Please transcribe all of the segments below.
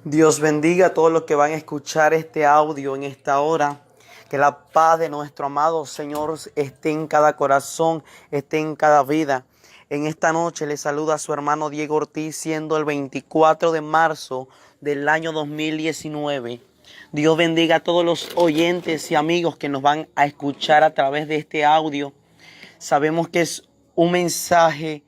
Dios bendiga a todos los que van a escuchar este audio en esta hora. Que la paz de nuestro amado Señor esté en cada corazón, esté en cada vida. En esta noche le saluda a su hermano Diego Ortiz, siendo el 24 de marzo del año 2019. Dios bendiga a todos los oyentes y amigos que nos van a escuchar a través de este audio. Sabemos que es un mensaje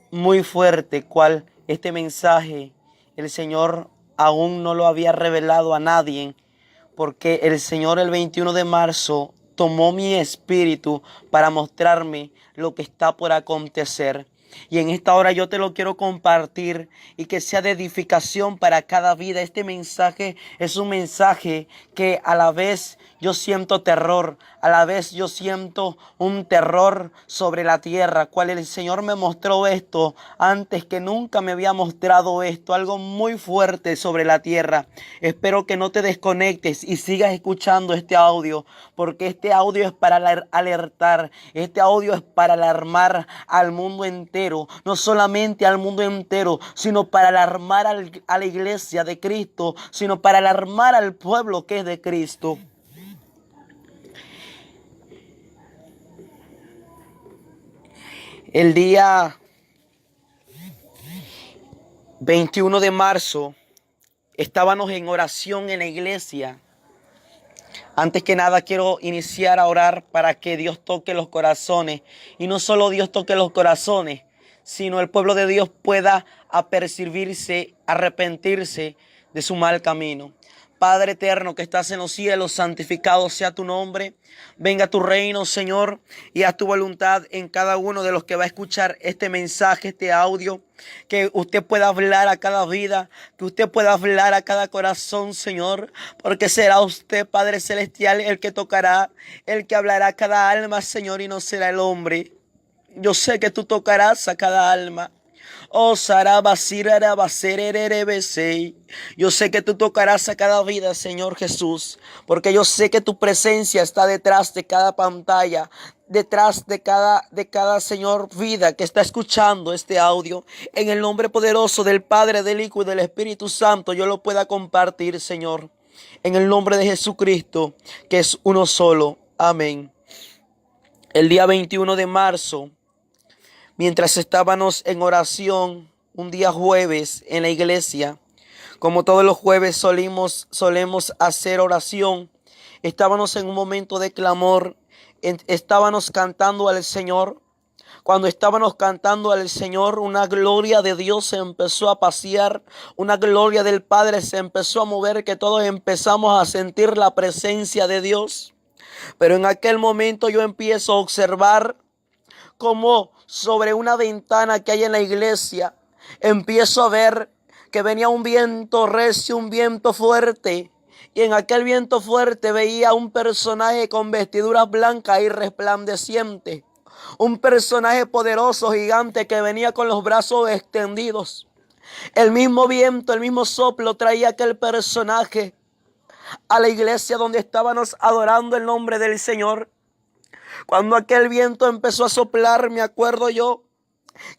muy fuerte, cual este mensaje el Señor aún no lo había revelado a nadie, porque el Señor el 21 de marzo tomó mi espíritu para mostrarme lo que está por acontecer. Y en esta hora yo te lo quiero compartir y que sea de edificación para cada vida. Este mensaje es un mensaje que a la vez yo siento terror, a la vez yo siento un terror sobre la tierra, cual el Señor me mostró esto antes que nunca me había mostrado esto, algo muy fuerte sobre la tierra. Espero que no te desconectes y sigas escuchando este audio, porque este audio es para alertar, este audio es para alarmar al mundo entero, no solamente al mundo entero, sino para alarmar a la iglesia de Cristo, sino para alarmar al pueblo que es de Cristo. El día 21 de marzo estábamos en oración en la iglesia. Antes que nada quiero iniciar a orar para que Dios toque los corazones. Y no solo Dios toque los corazones, sino el pueblo de Dios pueda apercibirse, arrepentirse de su mal camino. Padre eterno que estás en los cielos, santificado sea tu nombre. Venga tu reino, Señor, y haz tu voluntad en cada uno de los que va a escuchar este mensaje, este audio. Que usted pueda hablar a cada vida, que usted pueda hablar a cada corazón, Señor, porque será usted, Padre Celestial, el que tocará, el que hablará a cada alma, Señor, y no será el hombre. Yo sé que tú tocarás a cada alma. Oh, yo sé que tú tocarás a cada vida, Señor Jesús, porque yo sé que tu presencia está detrás de cada pantalla, detrás de cada Señor vida que está escuchando este audio. En el nombre poderoso del Padre, del Hijo y del Espíritu Santo, yo lo pueda compartir, Señor. En el nombre de Jesucristo, que es uno solo. Amén. El día 21 de marzo, mientras estábamos en oración, un día jueves en la iglesia, como todos los jueves solemos hacer oración, estábamos en un momento de clamor, estábamos cantando al Señor. Cuando estábamos cantando al Señor, una gloria de Dios se empezó a pasear, una gloria del Padre se empezó a mover, que todos empezamos a sentir la presencia de Dios. Pero en aquel momento yo empiezo a observar como sobre una ventana que hay en la iglesia, empiezo a ver que venía un viento recio, un viento fuerte. Y en aquel viento fuerte veía un personaje con vestiduras blancas y resplandecientes. Un personaje poderoso, gigante, que venía con los brazos extendidos. El mismo viento, el mismo soplo traía aquel personaje a la iglesia donde estábamos adorando el nombre del Señor. Cuando aquel viento empezó a soplar, me acuerdo yo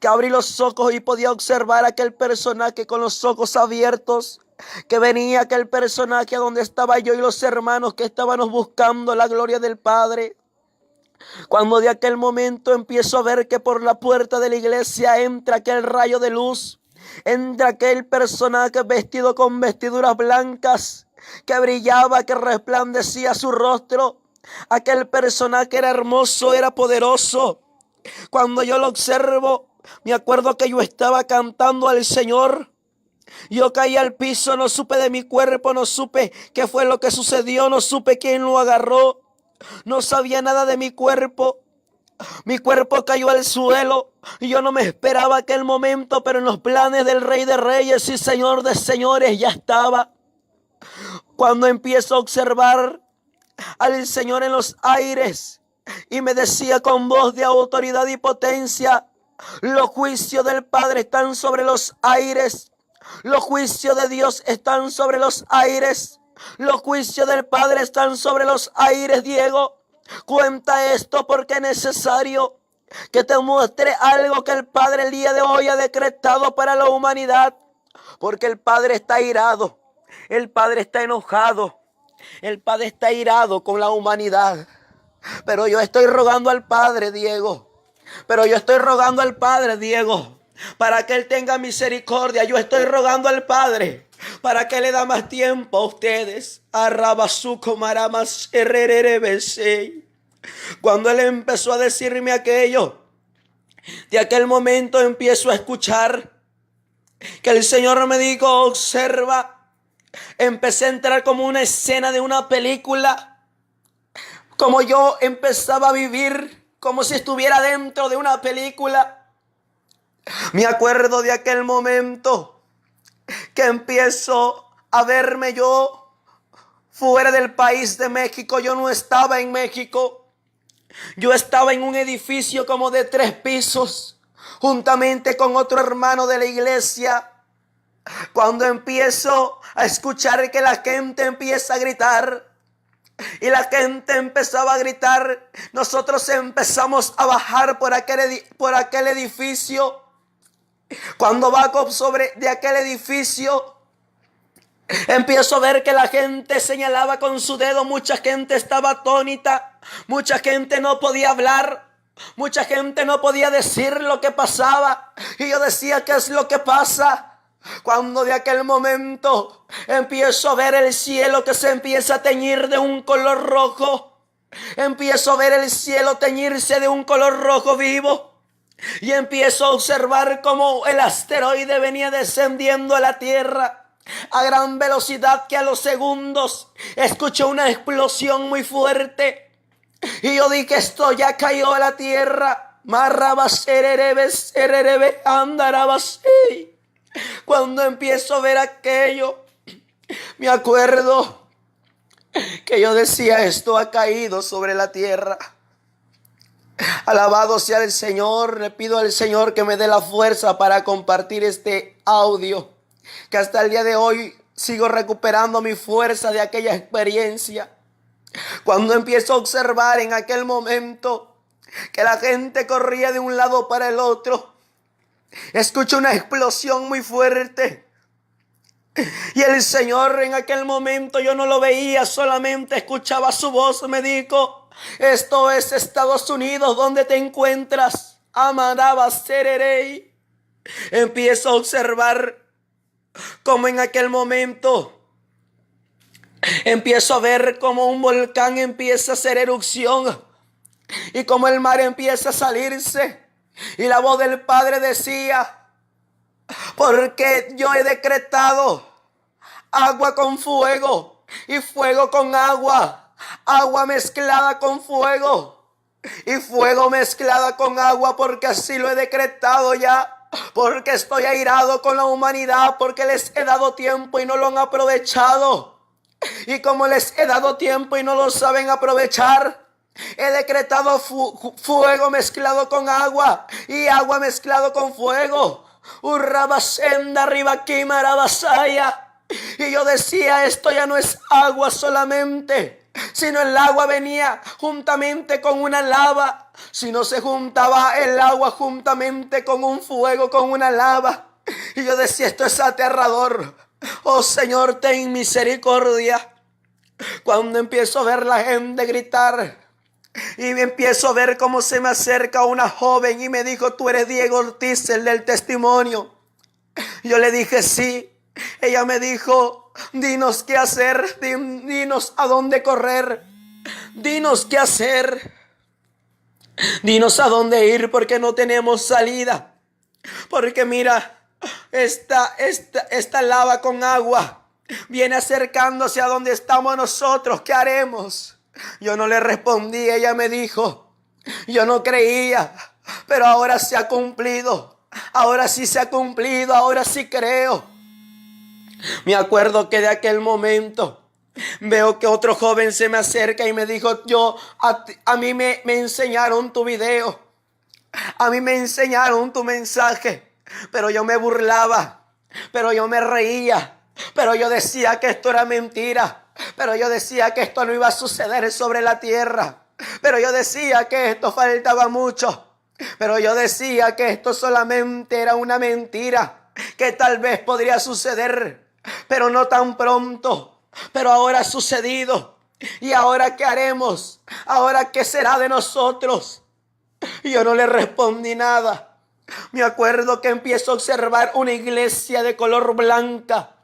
que abrí los ojos y podía observar a aquel personaje con los ojos abiertos, que venía aquel personaje a donde estaba yo y los hermanos que estábamos buscando la gloria del Padre. Cuando de aquel momento empiezo a ver que por la puerta de la iglesia entra aquel rayo de luz, entra aquel personaje vestido con vestiduras blancas, que brillaba, que resplandecía su rostro. Aquel personaje era hermoso, era poderoso. Cuando yo lo observo, me acuerdo que yo estaba cantando al Señor. Yo caí al piso, no supe de mi cuerpo, no supe qué fue lo que sucedió, no supe quién lo agarró. No sabía nada de mi cuerpo. Mi cuerpo cayó al suelo y yo no me esperaba aquel momento, pero en los planes del Rey de Reyes y Señor de Señores ya estaba. Cuando empiezo a observar al Señor en los aires y me decía con voz de autoridad y potencia: los juicios del Padre están sobre los aires, los juicios de Dios están sobre los aires, los juicios del Padre están sobre los aires. Diego, cuenta esto porque es necesario que te muestre algo que el Padre el día de hoy ha decretado para la humanidad. porque el Padre está irado, el Padre está enojado, el Padre está irado con la humanidad. Pero yo estoy rogando al Padre, Diego. Pero yo estoy rogando al Padre, Diego, para que Él tenga misericordia. Yo estoy rogando al Padre para que le da más tiempo a ustedes. Cuando Él empezó a decirme aquello, de aquel momento empiezo a escuchar que el Señor me dijo: observa. Empecé a entrar como una escena de una película, como yo empezaba a vivir como si estuviera dentro de una película. Me acuerdo de aquel momento que empiezo a verme yo fuera del país de México. Yo no estaba en México. Yo estaba en un edificio como de 3 pisos, juntamente con otro hermano de la iglesia. Cuando empiezo a escuchar que la gente empieza a gritar, y la gente empezaba a gritar, nosotros empezamos a bajar por aquel edificio. Cuando bajo de aquel edificio, empiezo a ver que la gente señalaba con su dedo. Mucha gente estaba atónita, mucha gente no podía hablar, mucha gente no podía decir lo que pasaba. Y yo decía: ¿qué es lo que pasa? Cuando de aquel momento empiezo a ver el cielo que se empieza a teñir de un color rojo. Empiezo a ver el cielo teñirse de un color rojo vivo. Y empiezo a observar cómo el asteroide venía descendiendo a la Tierra a gran velocidad, que a los segundos escuché una explosión muy fuerte. Y yo dije: esto ya cayó a la Tierra. Cuando empiezo a ver aquello, me acuerdo que yo decía: esto ha caído sobre la tierra. Alabado sea el Señor. Le pido al Señor que me dé la fuerza para compartir este audio, que hasta el día de hoy sigo recuperando mi fuerza de aquella experiencia. Cuando empiezo a observar en aquel momento que la gente corría de un lado para el otro, escucho una explosión muy fuerte. Y el Señor en aquel momento, yo no lo veía, solamente escuchaba su voz. Me dijo: esto es Estados Unidos, ¿dónde te encuentras? Amaraba Sererei. Empiezo a observar cómo en aquel momento empiezo a ver cómo un volcán empieza a hacer erupción y cómo el mar empieza a salirse. Y la voz del Padre decía: porque yo he decretado agua con fuego y fuego con agua, agua mezclada con fuego y fuego mezclada con agua, porque así lo he decretado ya, porque estoy airado con la humanidad, porque les he dado tiempo y no lo han aprovechado. Y como les he dado tiempo y no lo saben aprovechar, he decretado fuego mezclado con agua y agua mezclado con fuego. Urrabasenda ribaquimarabasaya. Y yo decía: esto ya no es agua solamente, sino el agua venía juntamente con una lava. Si no se juntaba el agua juntamente con un fuego, con una lava. Y yo decía: esto es aterrador. Oh Señor, ten misericordia. Cuando empiezo a ver la gente gritar, y empiezo a ver cómo se me acerca una joven y me dijo: tú eres Diego Ortiz, el del testimonio. Yo le dije: sí. Ella me dijo: dinos qué hacer, dinos a dónde correr, dinos qué hacer, dinos a dónde ir, porque no tenemos salida. Porque mira, esta lava con agua viene acercándose a donde estamos nosotros. ¿Qué haremos? Yo no le respondí. Ella me dijo: yo no creía, pero ahora se ha cumplido. Ahora sí se ha cumplido, ahora sí creo. Me acuerdo que de aquel momento veo que otro joven se me acerca y me dijo: a mí me enseñaron tu video, a mí me enseñaron tu mensaje, pero yo me burlaba, pero yo me reía, pero yo decía que esto era mentira, pero yo decía que esto no iba a suceder sobre la tierra, pero yo decía que esto faltaba mucho, pero yo decía que esto solamente era una mentira, que tal vez podría suceder, pero no tan pronto. Pero ahora ha sucedido. ¿Y ahora qué haremos? ¿Ahora qué será de nosotros? Y yo no le respondí nada. Me acuerdo que empiezo a observar una iglesia de color blanca.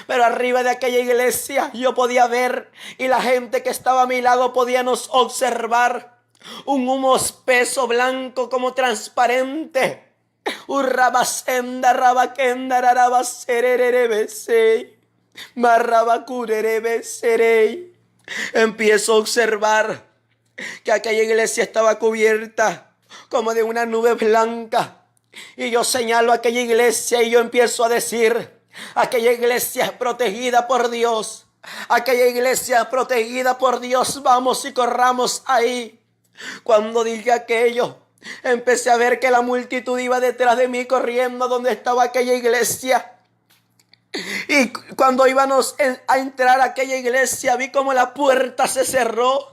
Pero arriba de aquella iglesia yo podía ver, y la gente que estaba a mi lado podíamos observar un humo espeso blanco como transparente. Urrabasenda rabakenda rarabasererebese. Marrabacurerebeserei. Empiezo a observar que aquella iglesia estaba cubierta como de una nube blanca. Y yo señalo a aquella iglesia y yo empiezo a decir: aquella iglesia es protegida por Dios. Aquella iglesia protegida por Dios. Vamos y corramos ahí. Cuando dije aquello, empecé a ver que la multitud iba detrás de mí corriendo donde estaba aquella iglesia. Y cuando íbamos a entrar a aquella iglesia, vi como la puerta se cerró.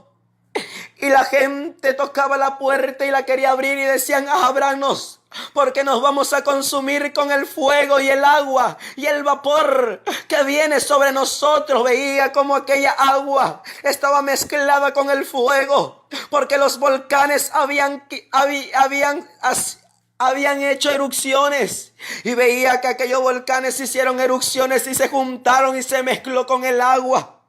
Y la gente tocaba la puerta y la quería abrir y decían: ábranos, porque nos vamos a consumir con el fuego y el agua y el vapor que viene sobre nosotros. Veía como aquella agua estaba mezclada con el fuego, porque los volcanes habían hecho erupciones, y veía que aquellos volcanes hicieron erupciones y se juntaron y se mezcló con el agua.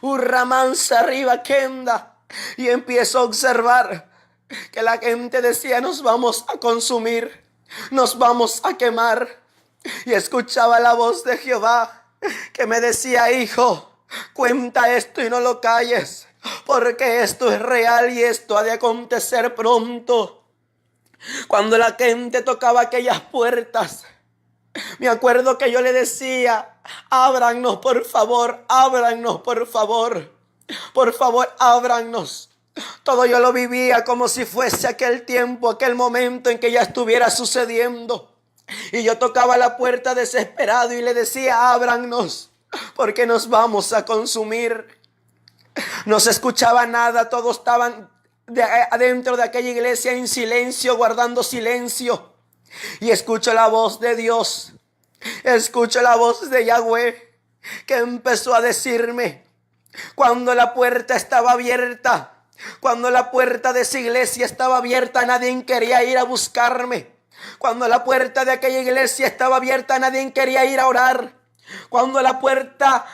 Urramansa arriba kenda. Y empiezo a observar que la gente decía: nos vamos a consumir, nos vamos a quemar. Y escuchaba la voz de Jehová que me decía: hijo, cuenta esto y no lo calles, porque esto es real y esto ha de acontecer pronto. Cuando la gente tocaba aquellas puertas, me acuerdo que yo le decía: ábrannos por favor, ábrannos por favor. Por favor, ábrannos. Todo yo lo vivía como si fuese aquel tiempo, aquel momento en que ya estuviera sucediendo. Y yo tocaba la puerta desesperado y le decía: ábrannos, porque nos vamos a consumir. No se escuchaba nada, todos estaban adentro de aquella iglesia en silencio, guardando silencio. Y escucho la voz de Dios, escucho la voz de Yahweh, que empezó a decirme: cuando la puerta estaba abierta, cuando la puerta de esa iglesia estaba abierta, nadie quería ir a buscarme. Cuando la puerta de aquella iglesia estaba abierta, nadie quería ir a orar. Cuando la puerta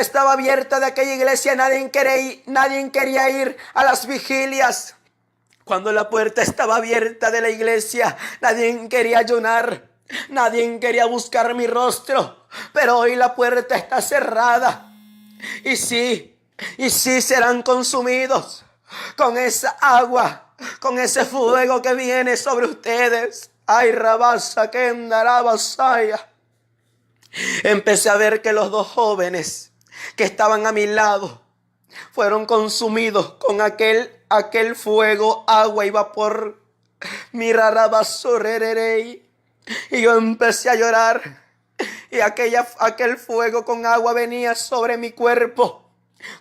estaba abierta de aquella iglesia, nadie quería ir a las vigilias. Cuando la puerta estaba abierta de la iglesia, nadie quería ayunar. Nadie quería buscar mi rostro. Pero hoy la puerta está cerrada. Y sí serán consumidos con esa agua, con ese fuego que viene sobre ustedes. Ay, rabasa que andarabasaya. Empecé a ver que los dos jóvenes que estaban a mi lado fueron consumidos con aquel fuego, agua y vapor. Mira, rabasorererei. Y yo empecé a llorar. Y aquel fuego con agua venía sobre mi cuerpo.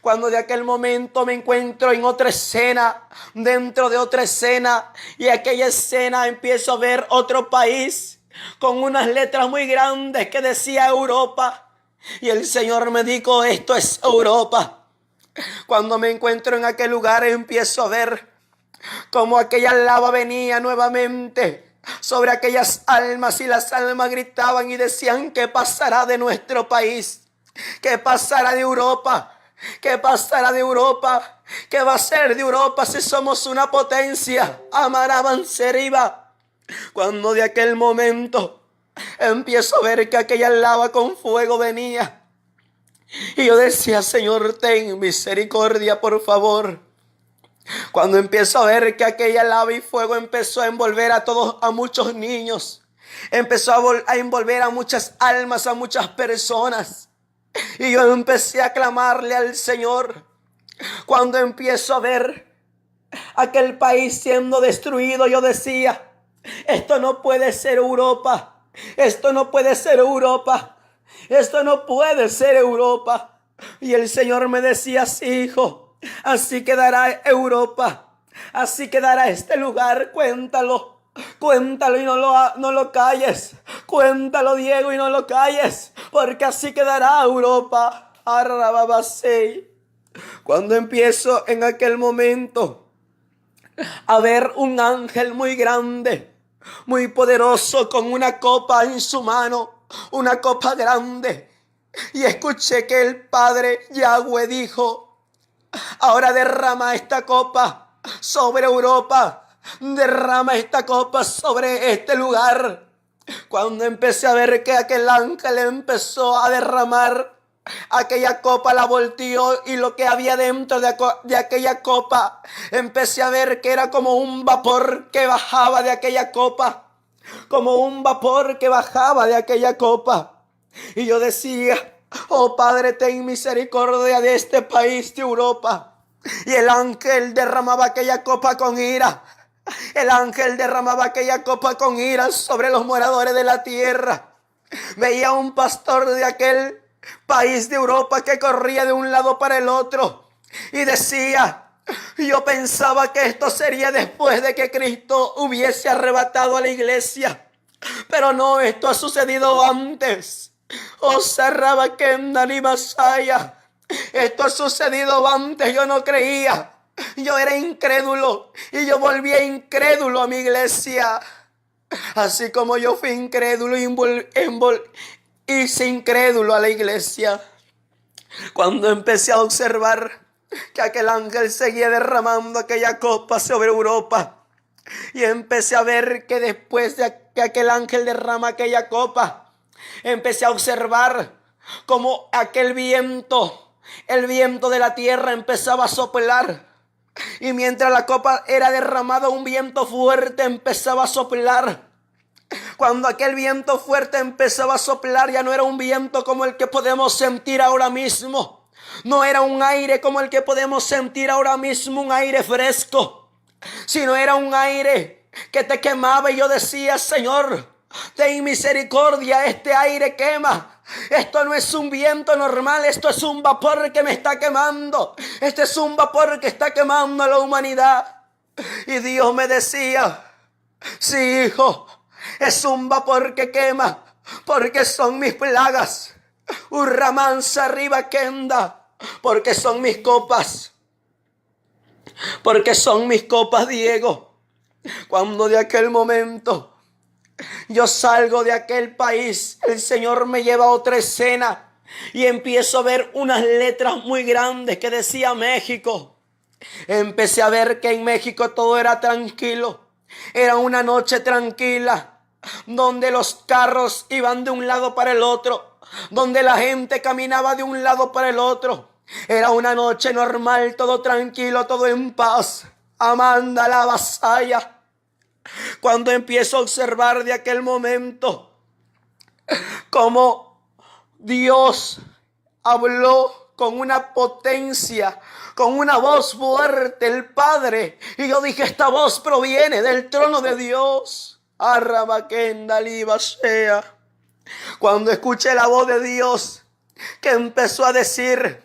Cuando de aquel momento me encuentro en otra escena, dentro de otra escena, y aquella escena empiezo a ver otro país con unas letras muy grandes que decía Europa. Y el Señor me dijo: esto es Europa. Cuando me encuentro en aquel lugar, empiezo a ver cómo aquella lava venía nuevamente sobre aquellas almas, y las almas gritaban y decían: ¿qué pasará de nuestro país? ¿Qué pasará de Europa? ¿Qué pasará de Europa? ¿Qué va a ser de Europa si somos una potencia? Amarabanseriba. Cuando de aquel momento empiezo a ver que aquella lava con fuego venía, y yo decía: Señor, ten misericordia, por favor. Cuando empiezo a ver que aquella lava y fuego empezó a envolver a muchos niños, empezó a envolver a muchas almas, a muchas personas, y yo empecé a clamarle al Señor. Cuando empiezo a ver aquel país siendo destruido, yo decía: esto no puede ser Europa, esto no puede ser Europa, esto no puede ser Europa. Y el Señor me decía: sí, hijo, así quedará Europa, así quedará este lugar, cuéntalo, Cuéntalo y no lo calles. Cuéntalo, Diego, y no lo calles, porque así quedará Europa. Arrababasei. Cuando empiezo en aquel momento a ver un ángel muy grande, muy poderoso, con una copa en su mano, una copa grande, y escuché que el Padre Yahweh dijo: ahora derrama esta copa sobre Europa, derrama esta copa sobre este lugar. Cuando empecé a ver que aquel ángel empezó a derramar aquella copa, la volteó, y lo que había dentro de aquella copa, empecé a ver que era como un vapor que bajaba de aquella copa, como un vapor que bajaba de aquella copa. Y yo decía: oh Padre, ten misericordia de este país de Europa. Y el ángel derramaba aquella copa con ira. El ángel derramaba aquella copa con ira sobre los moradores de la tierra. Veía un pastor de aquel país de Europa que corría de un lado para el otro y decía: yo pensaba que esto sería después de que Cristo hubiese arrebatado a la iglesia, pero no, esto ha sucedido antes. Oh, cerraba Kendall Masaya. Esto ha sucedido antes. Yo no creía. Yo era incrédulo y yo volvía incrédulo a mi iglesia. Así como yo fui incrédulo hice incrédulo a la iglesia. Cuando empecé a observar que aquel ángel seguía derramando aquella copa sobre Europa, y empecé a ver que después de que aquel ángel derrama aquella copa, empecé a observar cómo aquel viento, el viento de la tierra, empezaba a soplar. Y mientras la copa era derramada, un viento fuerte empezaba a soplar. Cuando aquel viento fuerte empezaba a soplar, ya no era un viento como el que podemos sentir ahora mismo. No era un aire como el que podemos sentir ahora mismo, un aire fresco, sino era un aire que te quemaba. Y yo decía: Señor, ten misericordia, este aire quema. Esto no es un viento normal, esto es un vapor que me está quemando. Este es un vapor que está quemando a la humanidad. Y Dios me decía: sí, hijo, es un vapor que quema, porque son mis plagas. Urramansa arriba kenda, porque son mis copas. Porque son mis copas, Diego. Cuando de aquel momento yo salgo de aquel país, el Señor me lleva a otra escena y empiezo a ver unas letras muy grandes que decía México. Empecé a ver que en México todo era tranquilo. Era una noche tranquila, donde los carros iban de un lado para el otro, donde la gente caminaba de un lado para el otro. Era una noche normal, todo tranquilo, todo en paz. Amanda la vasalla. Cuando empiezo a observar de aquel momento cómo Dios habló con una potencia, con una voz fuerte, el Padre. Y yo dije: esta voz proviene del trono de Dios. Cuando escuché la voz de Dios, que empezó a decir: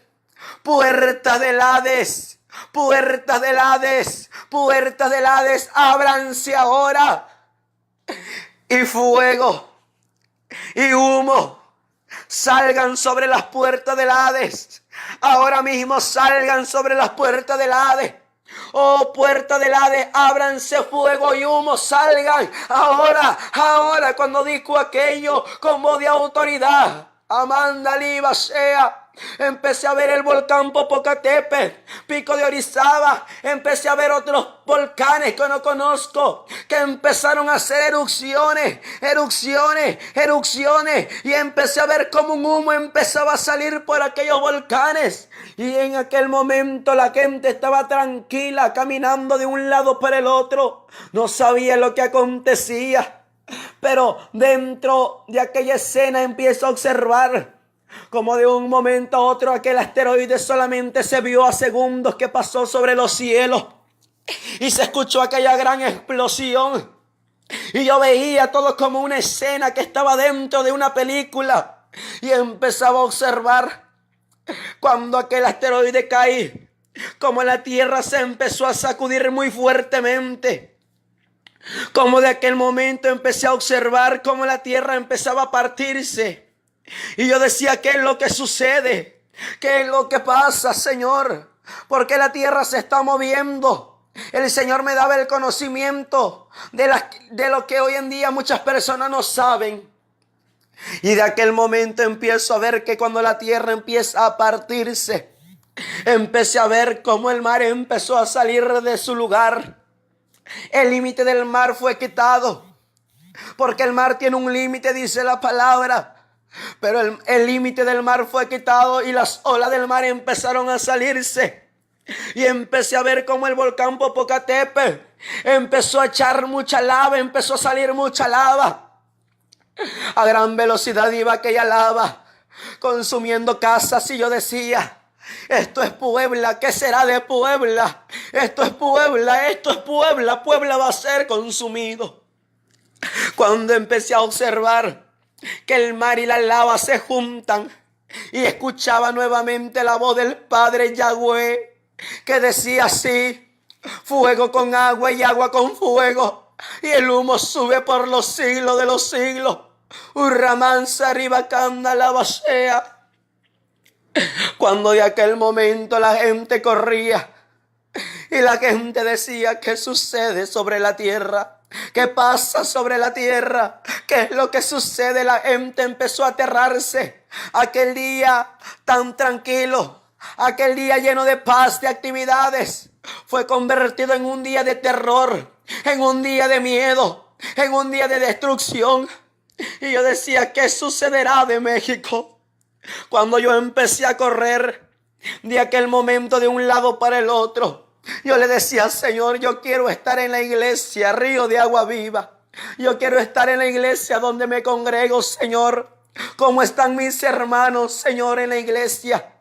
puertas del Hades, puertas del Hades, puertas del Hades, ábranse ahora. Y fuego y humo salgan sobre las puertas del Hades. Ahora mismo salgan sobre las puertas del Hades. Oh, puerta del Hades, ábranse, fuego y humo, salgan ahora. Cuando dijo aquello con voz de autoridad, Amanda Liba sea. Empecé a ver el volcán Popocatépetl, Pico de Orizaba. Empecé a ver otros volcanes que no conozco, que empezaron a hacer erupciones. Y empecé a ver cómo un humo empezaba a salir por aquellos volcanes. Y en aquel momento la gente estaba tranquila, caminando de un lado para el otro. No sabía lo que acontecía. Pero dentro de aquella escena empiezo a observar como de un momento a otro aquel asteroide solamente se vio a segundos que pasó sobre los cielos. Y se escuchó aquella gran explosión. Y yo veía todo como una escena que estaba dentro de una película. Y empezaba a observar cuando aquel asteroide cae, como la tierra se empezó a sacudir muy fuertemente. Como de aquel momento empecé a observar cómo la tierra empezaba a partirse. Y yo decía, ¿qué es lo que sucede? ¿Qué es lo que pasa, Señor? ¿Por qué la tierra se está moviendo? El Señor me daba el conocimiento de lo que hoy en día muchas personas no saben. Y de aquel momento empiezo a ver que cuando la tierra empieza a partirse, empecé a ver cómo el mar empezó a salir de su lugar. El límite del mar fue quitado, porque el mar tiene un límite, dice la palabra. Pero el límite del mar fue quitado y las olas del mar empezaron a salirse. Y empecé a ver cómo el volcán Popocatépetl empezó a echar mucha lava, empezó a salir mucha lava. A gran velocidad iba aquella lava, consumiendo casas, y yo decía, esto es Puebla, ¿qué será de Puebla? Esto es Puebla, esto es Puebla, Puebla va a ser consumido. Cuando empecé a observar que el mar y la lava se juntan, y escuchaba nuevamente la voz del Padre Yahweh, que decía así, fuego con agua y agua con fuego, y el humo sube por los siglos de los siglos. Urramansa ribacanda la basea. Cuando de aquel momento la gente corría y la gente decía, ¿qué sucede sobre la tierra? ¿Qué pasa sobre la tierra? ¿Qué es lo que sucede? La gente empezó a aterrarse. Aquel día tan tranquilo, aquel día lleno de paz, de actividades, fue convertido en un día de terror, en un día de miedo, en un día de destrucción. Y yo decía, ¿qué sucederá de México? Cuando yo empecé a correr de aquel momento de un lado para el otro, yo le decía, Señor, yo quiero estar en la iglesia, Río de Agua Viva. Yo quiero estar en la iglesia donde me congrego, Señor. ¿Cómo están mis hermanos, Señor, en la iglesia?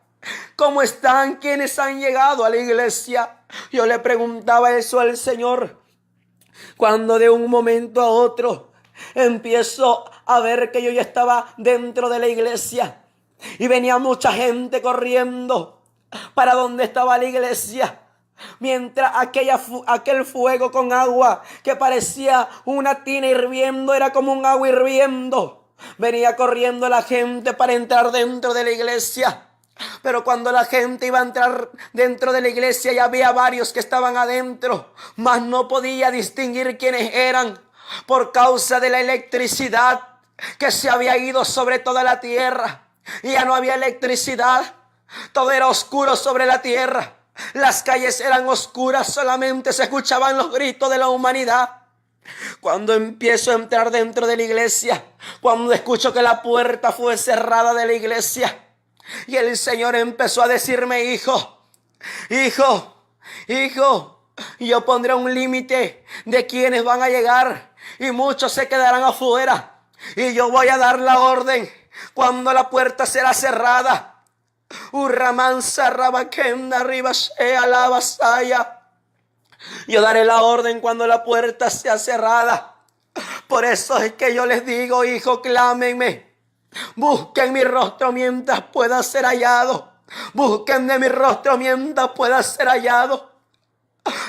¿Cómo están quienes han llegado a la iglesia? Yo le preguntaba eso al Señor. Cuando de un momento a otro empiezo a ver que yo ya estaba dentro de la iglesia y venía mucha gente corriendo para donde estaba la iglesia, mientras aquel fuego con agua que parecía una tina hirviendo, era como un agua hirviendo. Venía corriendo la gente para entrar dentro de la iglesia. Pero cuando la gente iba a entrar dentro de la iglesia, ya había varios que estaban adentro, mas no podía distinguir quiénes eran por causa de la electricidad que se había ido sobre toda la tierra. Y ya no había electricidad, todo era oscuro sobre la tierra. Las calles eran oscuras, solamente se escuchaban los gritos de la humanidad. Cuando empiezo a entrar dentro de la iglesia, cuando escucho que la puerta fue cerrada de la iglesia, y el Señor empezó a decirme, hijo, yo pondré un límite de quienes van a llegar y muchos se quedarán afuera. Y yo voy a dar la orden cuando la puerta será cerrada. Urramansa rabaquenda ribasea la vasaya. Yo daré la orden cuando la puerta sea cerrada. Por eso es que yo les digo, hijo, clámenme. Busquen mi rostro mientras pueda ser hallado. Busquen de mi rostro mientras pueda ser hallado.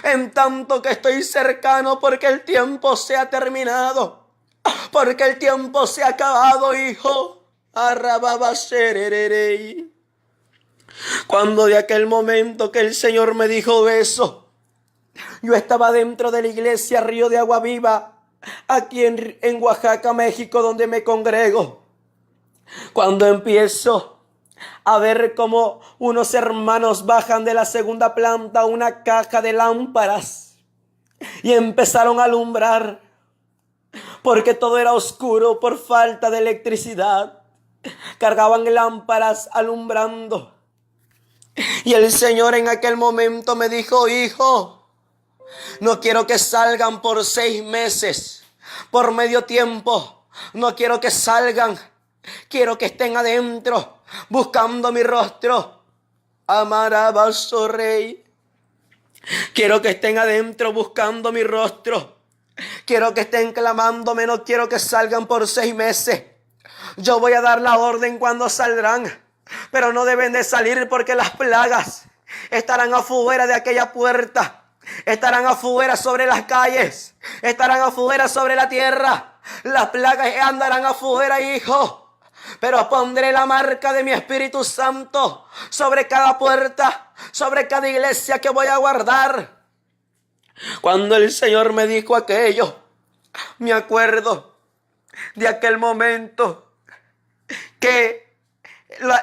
En tanto que estoy cercano, porque el tiempo se ha terminado. Porque el tiempo se ha acabado, hijo. Cuando de aquel momento que el Señor me dijo eso, yo estaba dentro de la iglesia Río de Agua Viva, aquí en Oaxaca, México, donde me congrego. Cuando empiezo a ver cómo unos hermanos bajan de la segunda planta una caja de lámparas y empezaron a alumbrar, porque todo era oscuro por falta de electricidad. Cargaban lámparas alumbrando. Y el Señor en aquel momento me dijo, hijo, no quiero que salgan por 6 meses, por medio tiempo. No quiero que salgan. Quiero que estén adentro, buscando mi rostro. Amarabaso Rey. Quiero que estén adentro, buscando mi rostro. Quiero que estén clamándome, no quiero que salgan por 6 meses. Yo voy a dar la orden cuando saldrán, pero no deben de salir porque las plagas estarán afuera de aquella puerta. estarán afuera sobre las calles, estarán afuera sobre la tierra. Las plagas andarán afuera, hijo. Pero pondré la marca de mi Espíritu Santo sobre cada puerta, sobre cada iglesia que voy a guardar. Cuando el Señor me dijo aquello, me acuerdo de aquel momento que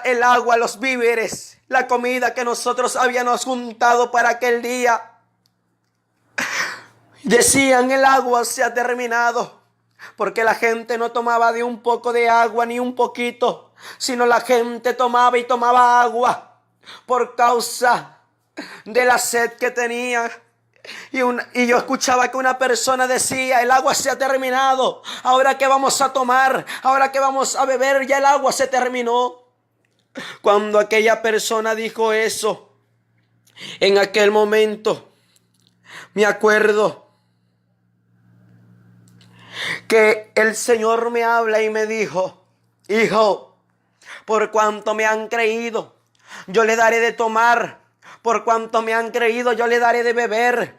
el agua, los víveres, la comida que nosotros habíamos juntado para aquel día, decían el agua se ha terminado, porque la gente no tomaba de un poco de agua ni un poquito, sino la gente tomaba y tomaba agua por causa de la sed que tenía. Y yo escuchaba que una persona decía, el agua se ha terminado, ahora que vamos a tomar, ahora que vamos a beber, ya el agua se terminó. Cuando aquella persona dijo eso, en aquel momento, me acuerdo que el Señor me habla y me dijo, hijo, por cuanto me han creído, yo le daré de tomar. Por cuanto me han creído, yo le daré de beber.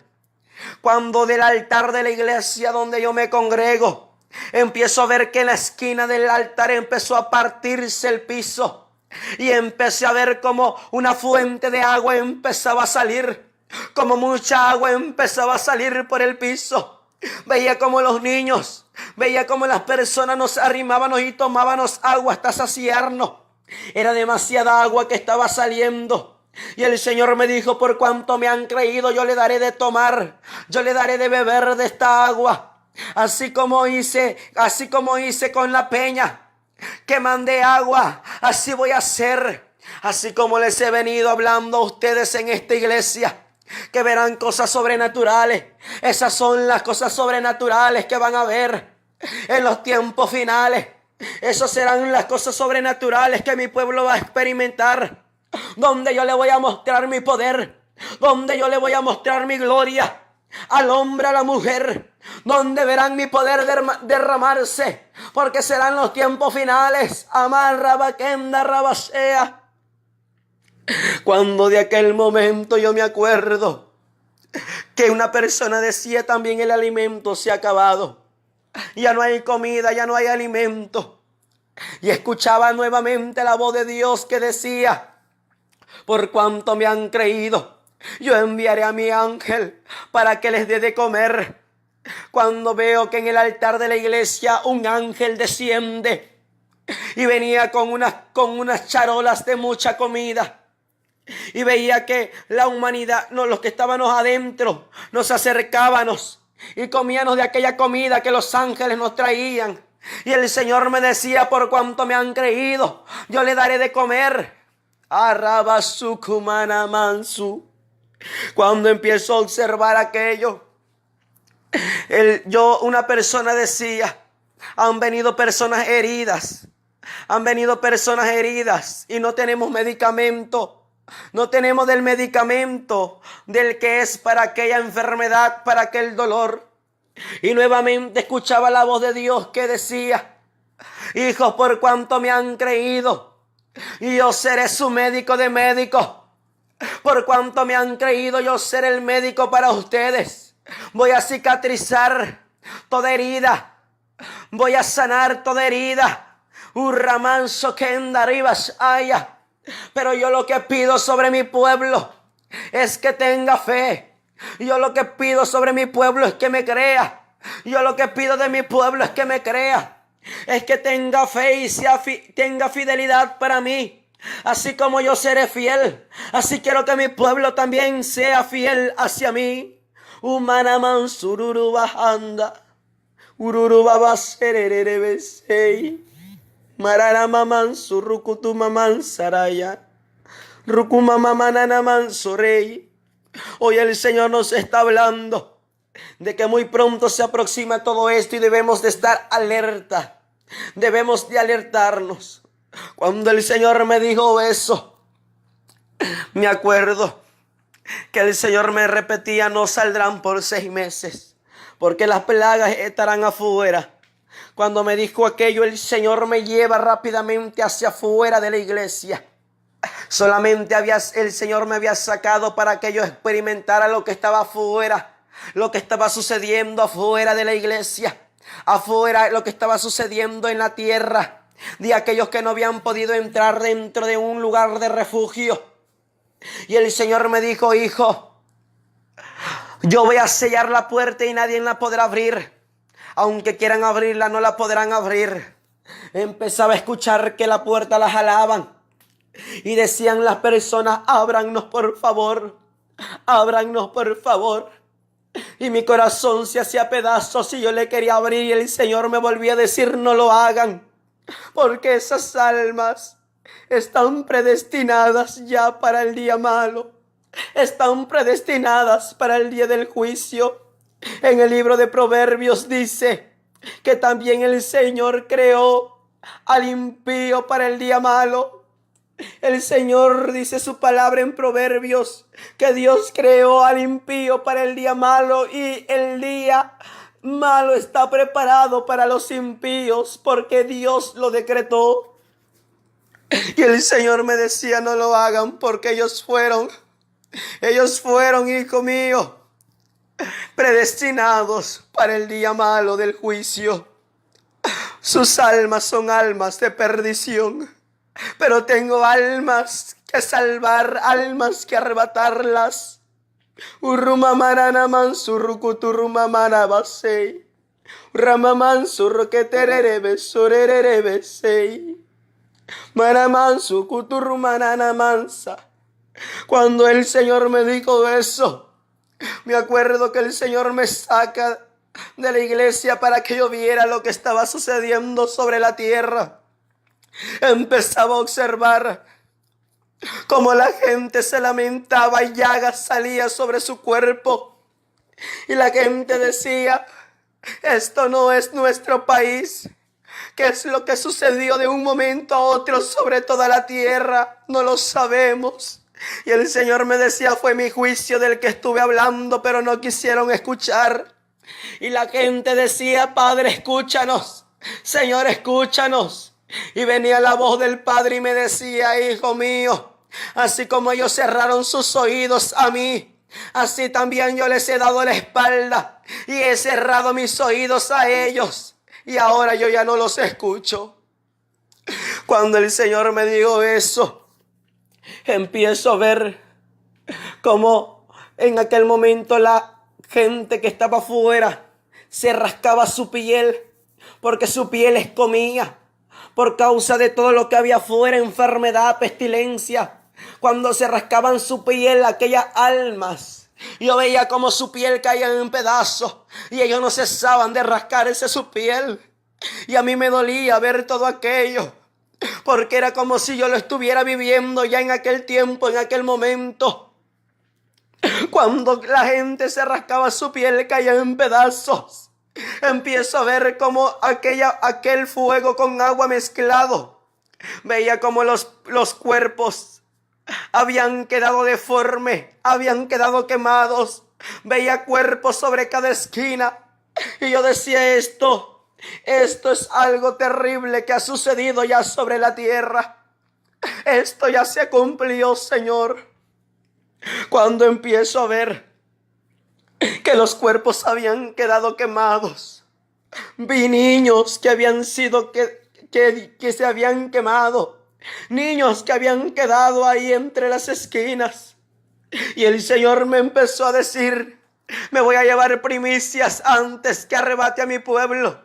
Cuando del altar de la iglesia donde yo me congrego, empiezo a ver que en la esquina del altar empezó a partirse el piso. Y empecé a ver como una fuente de agua empezaba a salir. Como mucha agua empezaba a salir por el piso. Veía como los niños, veía como las personas nos arrimábamos y tomábamos agua hasta saciarnos. Era demasiada agua que estaba saliendo. Y el Señor me dijo, por cuanto me han creído, yo le daré de tomar, yo le daré de beber de esta agua. Así como hice con la peña, que mandé agua, así voy a hacer. Así como les he venido hablando a ustedes en esta iglesia, que verán cosas sobrenaturales. Esas son las cosas sobrenaturales que van a ver en los tiempos finales. Esas serán las cosas sobrenaturales que mi pueblo va a experimentar. Donde yo le voy a mostrar mi poder, donde yo le voy a mostrar mi gloria al hombre, a la mujer, donde verán mi poder derramarse, porque serán los tiempos finales. Amar rabaquenda rabasea. Cuando de aquel momento yo me acuerdo que una persona decía también, el alimento se ha acabado, ya no hay comida, ya no hay alimento. Y escuchaba nuevamente la voz de Dios que decía, por cuanto me han creído, yo enviaré a mi ángel para que les dé de comer. Cuando veo que en el altar de la iglesia un ángel desciende y venía con unas charolas de mucha comida, y veía que la humanidad, los que estábamos adentro, nos acercábamos y comíamos de aquella comida que los ángeles nos traían. Y el Señor me decía, por cuanto me han creído, yo le daré de comer. Cuando empiezo a observar aquello, una persona decía, han venido personas heridas y no tenemos medicamento. No tenemos del medicamento del que es para aquella enfermedad, para aquel dolor. Y nuevamente escuchaba la voz de Dios que decía, hijos, por cuanto me han creído, y yo seré su médico de médicos. Por cuanto me han creído, yo seré el médico para ustedes. Voy a cicatrizar toda herida. Voy a sanar toda herida. Urramanso kendaribas haya. Pero yo lo que pido sobre mi pueblo es que tenga fe. Yo lo que pido sobre mi pueblo es que me crea. Yo lo que pido de mi pueblo es que me crea. Es que tenga fe y tenga fidelidad para mí. Así como yo seré fiel, así quiero que mi pueblo también sea fiel hacia mí. Humanaman sururubahanda, ururubabasererebesei, mararamaman surukutumaman saraya, rukumamamananaman sorei. Hoy el Señor nos está hablando de que muy pronto se aproxima todo esto y debemos de estar alerta. Debemos de alertarnos. Cuando el Señor me dijo eso, me acuerdo que el Señor me repetía, no saldrán por 6 meses, porque las plagas estarán afuera. Cuando me dijo aquello, el Señor me lleva rápidamente hacia afuera de la iglesia. Solamente el Señor me había sacado para que yo experimentara lo que estaba afuera, lo que estaba sucediendo afuera de la iglesia, afuera lo que estaba sucediendo en la tierra, de aquellos que no habían podido entrar dentro de un lugar de refugio. Y el Señor me dijo: hijo, yo voy a sellar la puerta y nadie la podrá abrir. Aunque quieran abrirla, no la podrán abrir. Empezaba a escuchar que la puerta la jalaban. Y decían las personas: ábrannos por favor, ábrannos por favor. Y mi corazón se hacía pedazos y yo le quería abrir, y el Señor me volvía a decir: no lo hagan, porque esas almas están predestinadas ya para el día malo. Están predestinadas para el día del juicio. En el libro de Proverbios dice que también el Señor creó al impío para el día malo. El Señor dice su palabra en Proverbios que Dios creó al impío para el día malo, y el día malo está preparado para los impíos porque Dios lo decretó. Y el Señor me decía: no lo hagan, porque ellos fueron, hijo mío, predestinados para el día malo del juicio. Sus almas son almas de perdición, pero tengo almas que salvar, almas que arrebatarlas. Urrumamarana mansurrucuturrumamana basei. Ramamansurroquetererebe sorererebe sei. Maramansu kuturrumanana mansa. Cuando el Señor me dijo eso, me acuerdo que el Señor me saca de la iglesia para que yo viera lo que estaba sucediendo sobre la tierra. Empezaba a observar cómo la gente se lamentaba y llagas salía sobre su cuerpo. Y la gente decía: esto no es nuestro país. ¿Qué es lo que sucedió de un momento a otro sobre toda la tierra? No lo sabemos. Y el Señor me decía: fue mi juicio del que estuve hablando, pero no quisieron escuchar. Y la gente decía: Padre, escúchanos. Señor, escúchanos. Y venía la voz del Padre y me decía: hijo mío, así como ellos cerraron sus oídos a mí, así también yo les he dado la espalda y he cerrado mis oídos a ellos. Y ahora yo ya no los escucho. Cuando el Señor me dijo eso, empiezo a ver cómo en aquel momento la gente que estaba afuera se rascaba su piel, porque su piel les comía por causa de todo lo que había afuera, enfermedad, pestilencia. Cuando se rascaban su piel, aquellas almas, yo veía como su piel caía en pedazos y ellos no cesaban de rascarse su piel. Y a mí me dolía ver todo aquello, porque era como si yo lo estuviera viviendo ya en aquel tiempo, en aquel momento. Cuando la gente se rascaba su piel, caía en pedazos. Empiezo a ver como aquel fuego con agua mezclado. Veía como los cuerpos habían quedado deformes, habían quedado quemados. Veía cuerpos sobre cada esquina. Y yo decía: esto es algo terrible que ha sucedido ya sobre la tierra. Esto ya se cumplió, Señor. Cuando empiezo a ver que los cuerpos habían quedado quemados, vi niños que habían sido que se habían quemado, niños que habían quedado ahí entre las esquinas. Y el Señor me empezó a decir: me voy a llevar primicias antes que arrebate a mi pueblo.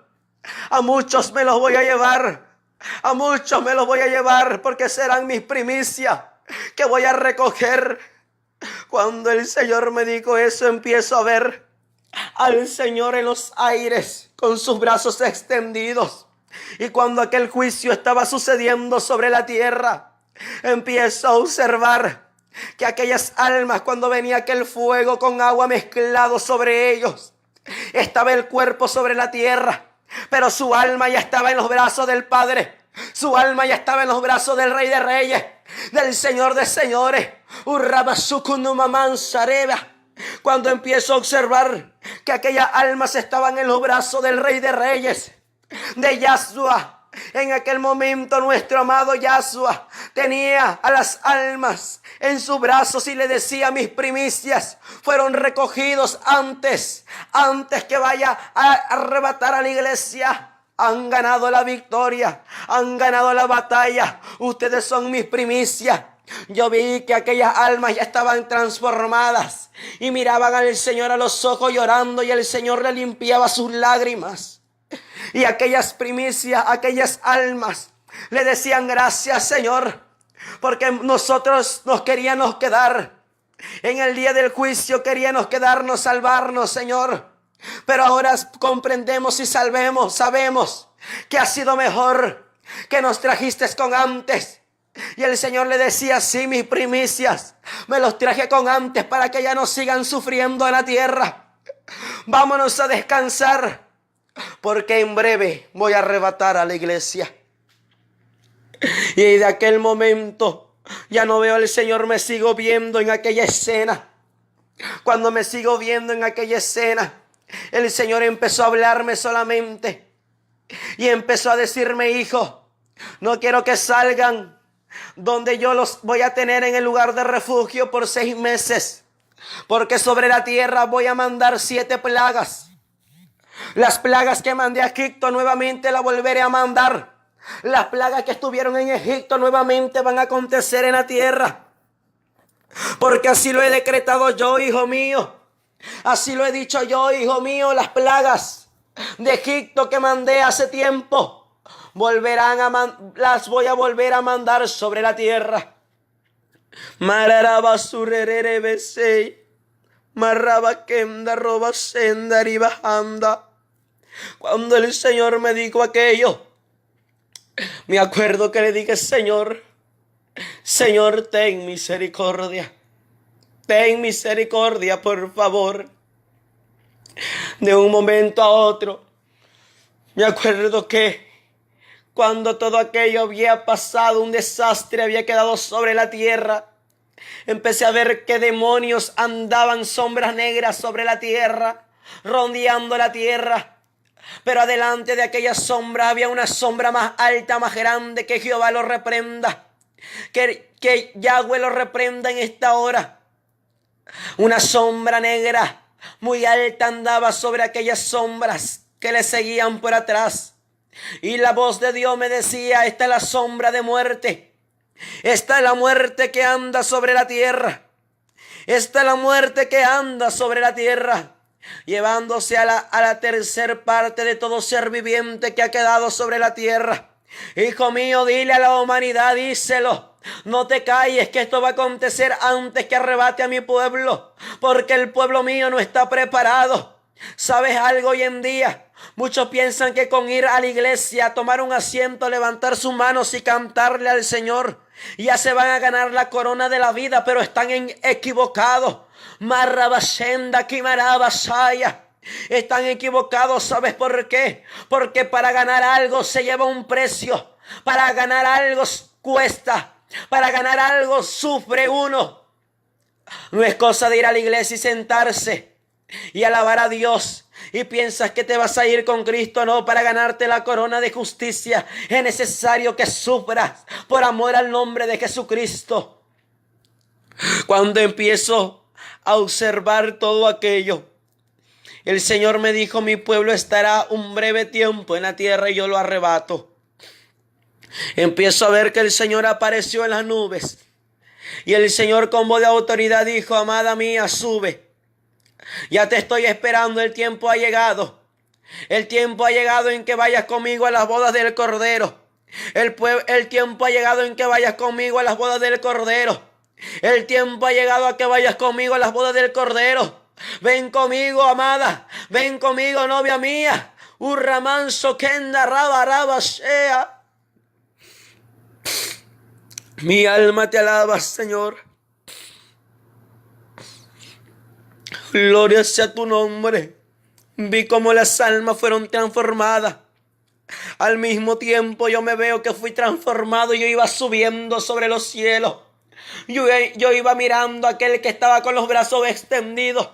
A muchos me los voy a llevar, a muchos me los voy a llevar, porque serán mis primicias que voy a recoger. Cuando el Señor me dijo eso, empiezo a ver al Señor en los aires con sus brazos extendidos. Y cuando aquel juicio estaba sucediendo sobre la tierra, empiezo a observar que aquellas almas, cuando venía aquel fuego con agua mezclado sobre ellos, estaba el cuerpo sobre la tierra, pero su alma ya estaba en los brazos del Padre. Su alma ya estaba en los brazos del Rey de Reyes, del Señor de Señores. Cuando empiezo a observar que aquellas almas estaban en los brazos del Rey de Reyes, de Yahshua. En aquel momento nuestro amado Yahshua tenía a las almas en sus brazos y le decía: mis primicias fueron recogidos antes que vaya a arrebatar a la iglesia. Han ganado la victoria, han ganado la batalla. Ustedes son mis primicias. Yo vi que aquellas almas ya estaban transformadas y miraban al Señor a los ojos llorando, y el Señor le limpiaba sus lágrimas. Y aquellas primicias, aquellas almas le decían: gracias, Señor, porque nosotros nos queríamos quedar. En el día del juicio queríamos quedarnos, salvarnos, Señor. Pero ahora comprendemos y sabemos que ha sido mejor que nos trajiste con antes. Y el Señor le decía: sí, mis primicias me los traje con antes para que ya no sigan sufriendo en la tierra. Vámonos a descansar, porque en breve voy a arrebatar a la iglesia. Y de aquel momento ya no veo al Señor, me sigo viendo en aquella escena. Cuando me sigo viendo en aquella escena, el Señor empezó a hablarme solamente y empezó a decirme: hijo, no quiero que salgan, donde yo los voy a tener en el lugar de refugio por 6 meses, porque sobre la tierra voy a mandar 7 plagas. Las plagas que mandé a Egipto nuevamente las volveré a mandar. Las plagas que estuvieron en Egipto nuevamente van a acontecer en la tierra, porque así lo he decretado yo, hijo mío. Así lo he dicho yo, hijo mío. Las plagas de Egipto que mandé hace tiempo las voy a volver a mandar sobre la tierra. Mararaba surerere besei, marraba kenda roba senda ribajanda. Cuando el Señor me dijo aquello, me acuerdo que le dije: Señor, ten misericordia. Ten misericordia, por favor. De un momento a otro, me acuerdo que cuando todo aquello había pasado, un desastre había quedado sobre la tierra, empecé a ver que demonios andaban, sombras negras sobre la tierra, rondeando la tierra. Pero adelante de aquella sombra había una sombra más alta, más grande. Que Jehová lo reprenda, que Yahweh lo reprenda en esta hora. Una sombra negra muy alta andaba sobre aquellas sombras que le seguían por atrás. Y la voz de Dios me decía: esta es la sombra de muerte. Esta es la muerte que anda sobre la tierra. Esta es la muerte que anda sobre la tierra, llevándose a la tercer parte de todo ser viviente que ha quedado sobre la tierra. Hijo mío, dile a la humanidad, díselo: no te calles, que esto va a acontecer antes que arrebate a mi pueblo, porque el pueblo mío no está preparado. ¿Sabes algo? Hoy en día muchos piensan que con ir a la iglesia, tomar un asiento, levantar sus manos y cantarle al Señor, ya se van a ganar la corona de la vida, pero están equivocados. Marrabashenda Kimarabashaya. Están equivocados. ¿Sabes por qué? Porque para ganar algo se lleva un precio. Para ganar algo cuesta. Para ganar algo sufre uno. No es cosa de ir a la iglesia y sentarse y alabar a Dios y piensas que te vas a ir con Cristo. No, para ganarte la corona de justicia es necesario que sufras por amor al nombre de Jesucristo. Cuando empiezo a observar todo aquello, el Señor me dijo: mi pueblo estará un breve tiempo en la tierra y yo lo arrebato. Empiezo a ver que el Señor apareció en las nubes y el Señor con voz de autoridad dijo: amada mía, sube. Ya te estoy esperando, el tiempo ha llegado. El tiempo ha llegado en que vayas conmigo a las bodas del Cordero. El tiempo ha llegado en que vayas conmigo a las bodas del Cordero. El tiempo ha llegado a que vayas conmigo a las bodas del Cordero. Ven conmigo, amada. Ven conmigo, novia mía. Urramanso kenda raba raba shea. Mi alma te alaba, Señor. Gloria sea tu nombre. Vi cómo las almas fueron transformadas. Al mismo tiempo yo me veo que fui transformado y yo iba subiendo sobre los cielos. Yo iba mirando a aquel que estaba con los brazos extendidos.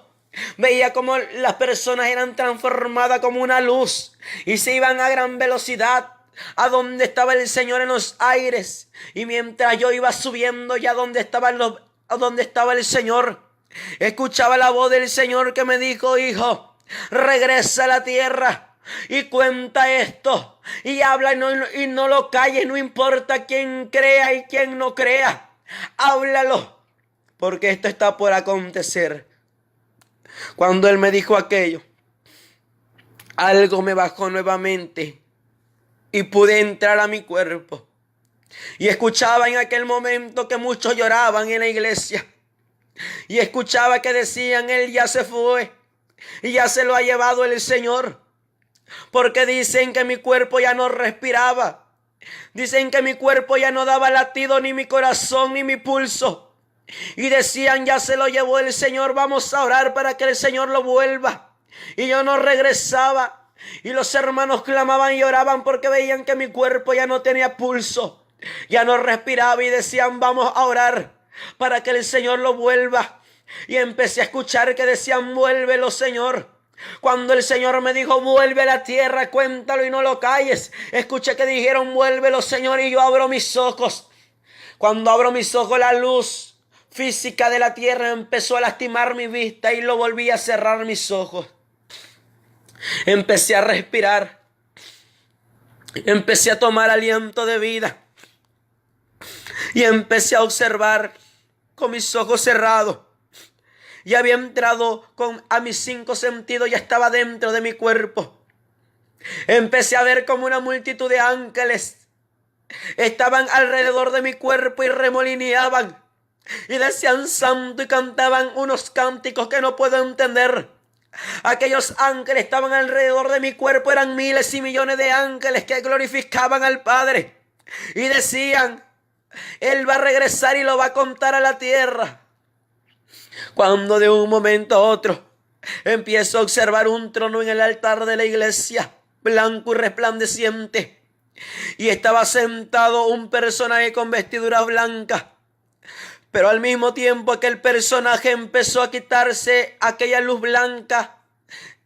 Veía como las personas eran transformadas como una luz y se iban a gran velocidad. a donde estaba el Señor en los aires. Y mientras yo iba subiendo ya a donde estaba el Señor, escuchaba la voz del Señor que me dijo: hijo, regresa a la tierra y cuenta esto y habla y no lo calles, no importa quién crea y quién no crea, háblalo, porque esto está por acontecer. Cuando Él me dijo aquello, algo me bajó nuevamente y pude entrar a mi cuerpo. Y escuchaba en aquel momento que muchos lloraban en la iglesia. Y escuchaba que decían: Él ya se fue y ya se lo ha llevado el Señor. Porque dicen que mi cuerpo ya no respiraba. Dicen que mi cuerpo ya no daba latido, ni mi corazón, ni mi pulso. Y decían: ya se lo llevó el Señor, vamos a orar para que el Señor lo vuelva. Y yo no regresaba. Y los hermanos clamaban y oraban porque veían que mi cuerpo ya no tenía pulso, ya no respiraba, y decían: vamos a orar para que el Señor lo vuelva. Y empecé a escuchar que decían: vuélvelo, Señor. Cuando el Señor me dijo: vuelve a la tierra, cuéntalo y no lo calles, escuché que dijeron: vuélvelo, Señor. Y yo abro mis ojos. Cuando abro mis ojos, la luz física de la tierra empezó a lastimar mi vista y lo volví a cerrar mis ojos. Empecé a respirar. Empecé a tomar aliento de vida. Y empecé a observar con mis ojos cerrados. Ya había entrado a mis 5 sentidos, ya estaba dentro de mi cuerpo. Empecé a ver como una multitud de ángeles estaban alrededor de mi cuerpo y remolineaban. Y decían: santo, y cantaban unos cánticos que no puedo entender. Aquellos ángeles estaban alrededor de mi cuerpo, eran miles y millones de ángeles que glorificaban al Padre. Y decían: Él va a regresar y lo va a contar a la tierra. Cuando de un momento a otro empiezo a observar un trono en el altar de la iglesia, blanco y resplandeciente. Y estaba sentado un personaje con vestidura blanca. Pero al mismo tiempo aquel personaje empezó a quitarse aquella luz blanca,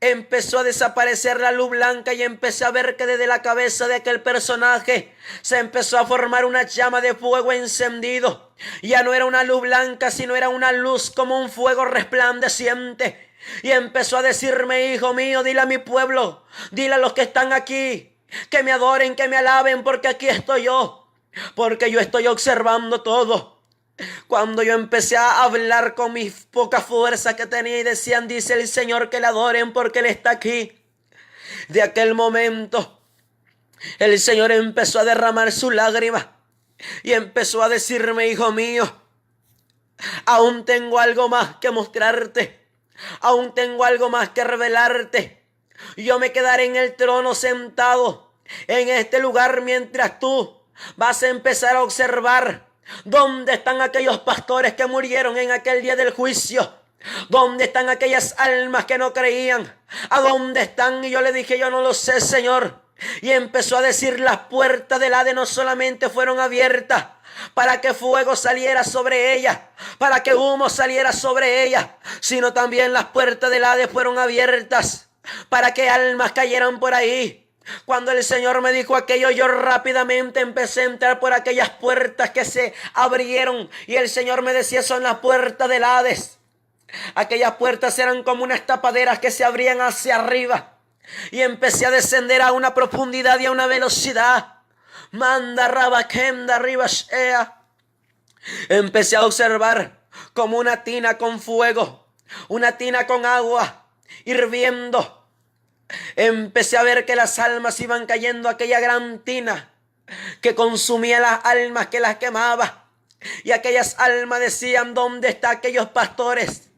empezó a desaparecer la luz blanca, y empecé a ver que desde la cabeza de aquel personaje se empezó a formar una llama de fuego encendido. Ya no era una luz blanca, sino era una luz como un fuego resplandeciente. Y empezó a decirme: hijo mío, dile a mi pueblo, dile a los que están aquí, que me adoren, que me alaben, porque aquí estoy yo, porque yo estoy observando todo. Cuando yo empecé a hablar con mi poca fuerza que tenía, y decían: dice el Señor que le adoren porque Él está aquí. De aquel momento el Señor empezó a derramar su lágrima y empezó a decirme: hijo mío, aún tengo algo más que mostrarte, aún tengo algo más que revelarte. Yo me quedaré en el trono sentado en este lugar mientras tú vas a empezar a observar ¿dónde están aquellos pastores que murieron en aquel día del juicio? ¿Dónde están aquellas almas que no creían? ¿A dónde están? Y yo le dije: yo no lo sé, Señor. Y empezó a decir: las puertas del Hades no solamente fueron abiertas para que fuego saliera sobre ellas, para que humo saliera sobre ellas, sino también las puertas del Hades fueron abiertas para que almas cayeran por ahí. Cuando el Señor me dijo aquello, yo rápidamente empecé a entrar por aquellas puertas que se abrieron. Y el Señor me decía: son las puertas del Hades. Aquellas puertas eran como unas tapaderas que se abrían hacia arriba. Y empecé a descender a una profundidad y a una velocidad. Manda rabakenda ribashea. Empecé a observar como una tina con fuego, una tina con agua hirviendo. Empecé a ver que las almas iban cayendo a aquella gran tina que consumía las almas, que las quemaba. Y aquellas almas decían: ¿dónde están aquellos pastores?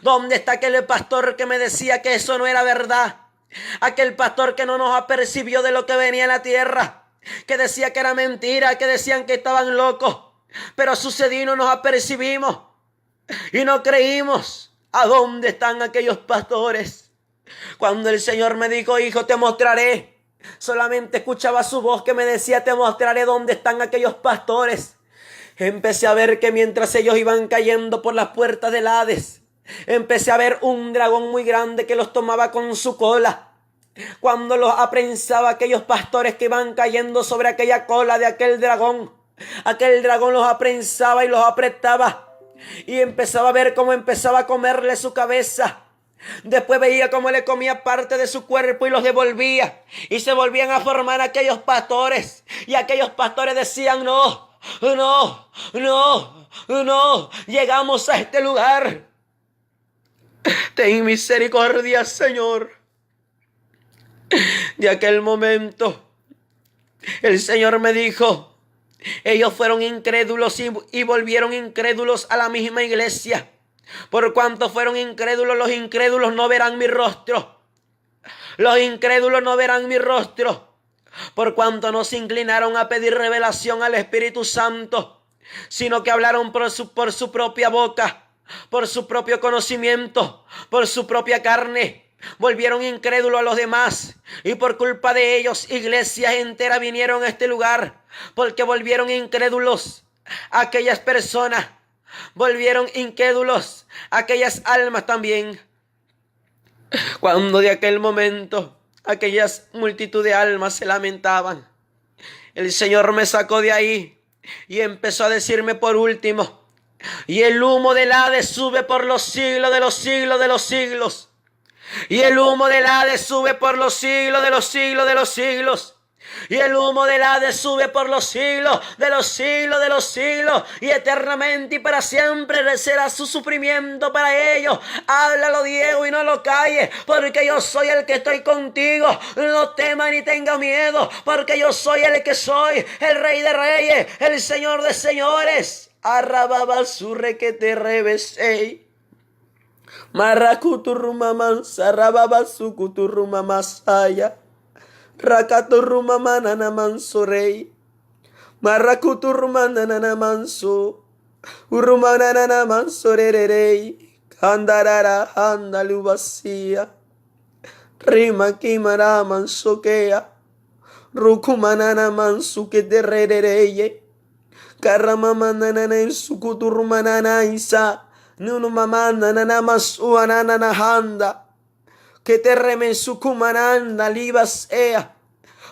¿Dónde está aquel pastor que me decía que eso no era verdad? Aquel pastor que no nos apercibió de lo que venía en la tierra, que decía que era mentira, que decían que estaban locos. Pero sucedió y no nos apercibimos y no creímos. ¿A dónde están aquellos pastores? Cuando el Señor me dijo: hijo, te mostraré, solamente escuchaba su voz que me decía: te mostraré dónde están aquellos pastores. Empecé a ver que mientras ellos iban cayendo por las puertas del Hades, empecé a ver un dragón muy grande que los tomaba con su cola. cuando los aprensaba aquellos pastores que iban cayendo sobre aquella cola de aquel dragón los aprensaba y los apretaba, y empezaba a ver cómo empezaba a comerle su cabeza. Después veía cómo le comía parte de su cuerpo y los devolvía, y se volvían a formar aquellos pastores, y aquellos pastores decían: no, no, no, no, llegamos a este lugar. Ten misericordia, Señor. De aquel momento, el Señor me dijo: ellos fueron incrédulos y volvieron incrédulos a la misma iglesia. Por cuanto fueron incrédulos, los incrédulos no verán mi rostro. Los incrédulos no verán mi rostro. Por cuanto no se inclinaron a pedir revelación al Espíritu Santo, sino que hablaron por su propia boca, por su propio conocimiento, por su propia carne. Volvieron incrédulos a los demás, y por culpa de ellos iglesias enteras vinieron a este lugar, porque volvieron incrédulos aquellas personas, volvieron incrédulos aquellas almas también. Cuando de aquel momento aquellas multitud de almas se lamentaban, el Señor me sacó de ahí y empezó a decirme por último: y el humo del Hades sube por los siglos de los siglos de los siglos. Y el humo del Hades sube por los siglos de los siglos de los siglos. Y el humo del Hades sube por los siglos de los siglos de los siglos. Y eternamente y para siempre será su sufrimiento para ellos. Háblalo, Diego, y no lo calles, porque yo soy el que estoy contigo. No temas ni tengas miedo, porque yo soy el que soy, el Rey de Reyes, el Señor de Señores. Arrababa su re que te revesé. Marakuturrumaman sarababa sukuturrumamasaya. Rakaturrumamanana mansorei. Marakuturrumanana manso. Urrumanana mansorerei. Kandarara handalubasia. Rima kimara mansokea. Rukumanana mansuke derereye. Karamamanana sukuturrumanana isa. Nunu mamanda nana masuana nana handa, que te remensucumananda libas ea.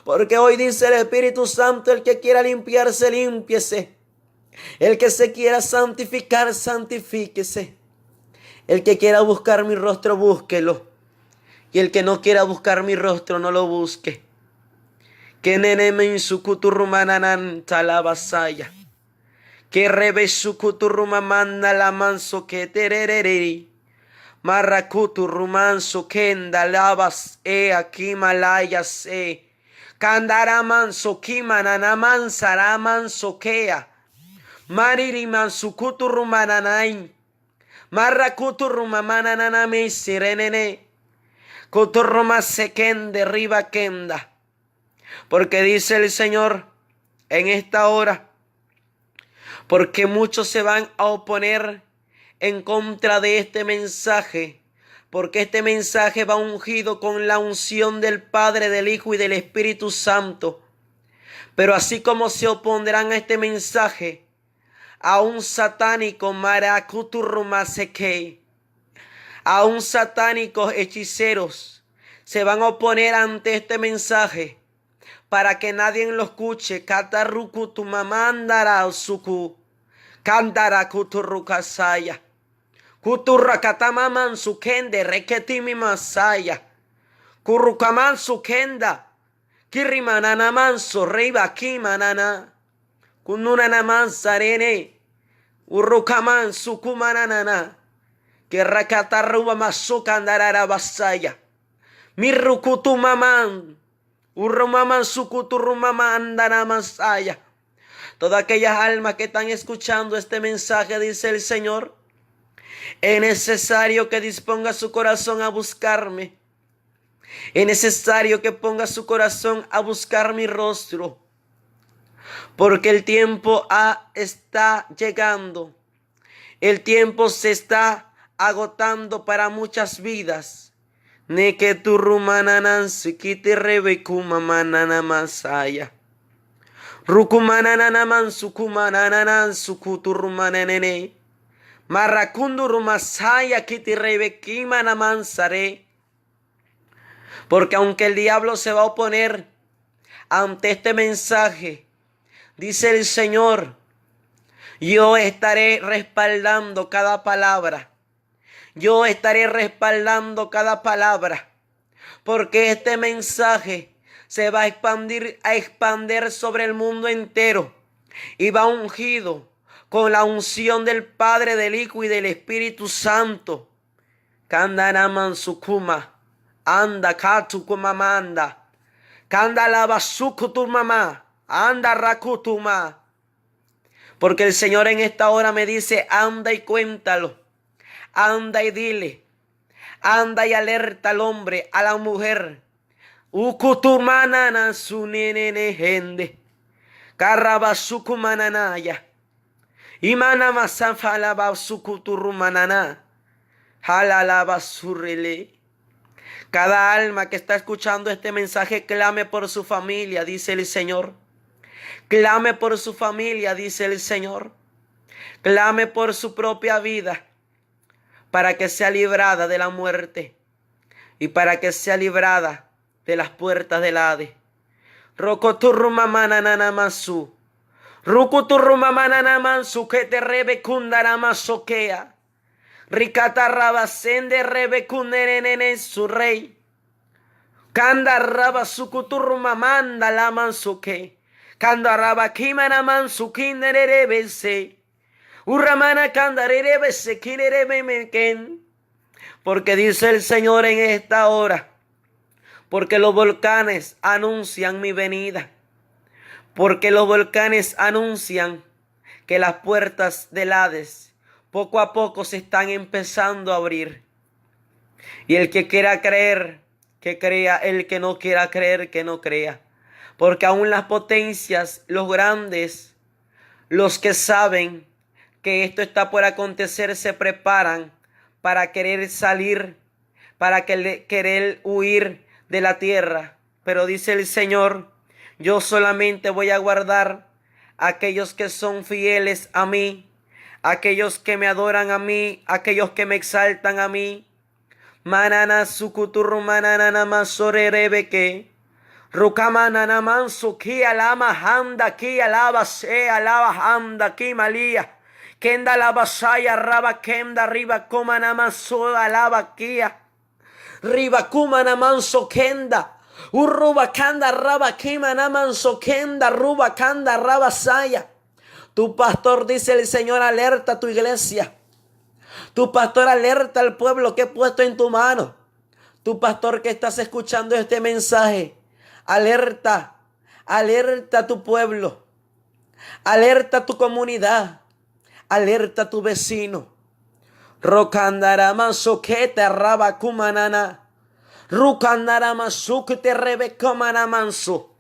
Porque hoy dice el Espíritu Santo: el que quiera limpiarse, límpiese. El que se quiera santificar, santifíquese. El que quiera buscar mi rostro, búsquelo. Y el que no quiera buscar mi rostro, no lo busque. Que nene mensucuturumananan talabasaya. Que rebesukuturumamanda la manso que terereri. Marrakuturumanso kenda lavas aquí malayas Kandaramanso kimananamanzaramanso kea. Maririmansukuturumananain. Marrakuturumamananame sirenene. Kuturumase riba kenda. Porque dice el Señor en esta hora: porque muchos se van a oponer en contra de este mensaje, porque este mensaje va ungido con la unción del Padre, del Hijo y del Espíritu Santo. Pero así como se opondrán a este mensaje, a un satánico marakuturrumasekei, a un satánicos hechiceros, se van a oponer ante este mensaje, para que nadie lo escuche. Katarrukutumamandara suku. Kandara kuturrukasaya. Kuturrakatamaman sukende reketimi masaya. Kurukaman sukenda. Kirimananaman sorriba kimanana. Kununanaman sarene. Urukaman sukumananana. Kerakatarruba masukandarara basaya. Mirrukutumaman. Urrumaman sukuturrumaman andana masaya. Todas aquellas almas que están escuchando este mensaje, dice el Señor, es necesario que disponga su corazón a buscarme. Es necesario que ponga su corazón a buscar mi rostro. Porque el tiempo está llegando. El tiempo se está agotando para muchas vidas. Ne que tu rumananan sikiti rebekuma manana masaya. Rukumananaman sukumanananan sukuturrumanene. Marrakundu rumasaya kiti rebekima namansare. Porque aunque el diablo se va a oponer ante este mensaje, dice el Señor, yo estaré respaldando cada palabra. Yo estaré respaldando cada palabra. Porque este mensaje se va a expandir sobre el mundo entero. Y va ungido con la unción del Padre, del Hijo y del Espíritu Santo. Kandanaman sukuma. Anda katukumamanda. Kandalaba sukutumama. Anda rakutuma. Porque el Señor en esta hora me dice, anda y cuéntalo. Anda y dile. Anda y alerta al hombre, a la mujer. Ukutumanana sunenene gente. Karabasukumananaya. Imanama sanfalaba sukuturumanana. Halalaba surrele. Cada alma que está escuchando este mensaje clame por su familia, dice el Señor. Clame por su familia, dice el Señor. Clame por su propia vida, para que sea librada de la muerte y para que sea librada de las puertas del Hades. Rocoturrumamananamasu. Rucuturrumamananamasu que te rebecundaramasoquea. Ricatarrabasende rebecunderene su rey. Candarrabasucuturrumamanda la mansuque. Candarrabaquimanamansuquinerebese. Urramana candarebese quinerebemeken. Porque dice el Señor en esta hora, porque los volcanes anuncian mi venida. Porque los volcanes anuncian que las puertas del Hades poco a poco se están empezando a abrir. Y el que quiera creer, que crea. El que no quiera creer, que no crea. Porque aún las potencias, los grandes, los que saben que esto está por acontecer, se preparan para querer salir, para querer huir de la tierra. Pero dice el Señor, yo solamente voy a guardar a aquellos que son fieles a mí, aquellos que me adoran a mí, aquellos que me exaltan a mí. Manana sukuturru manana masorerebeke. Rukamanana manso ki alama handa ki alaba se alaba handa ki malía. Kenda la basaya raba kenda riba kumana manso alaba kia. Riba kumana manso kenda. Urruba kanda raba kimana manso kenda ruba kanda raba saya. Tu pastor, dice el Señor, alerta a tu iglesia. Tu pastor alerta al pueblo que he puesto en tu mano. Tu pastor que estás escuchando este mensaje, alerta, alerta a tu pueblo, alerta a tu comunidad, alerta a tu vecino. Rokandarama sokete rabakumanana. Rukandarama sukete rebekomanamanso.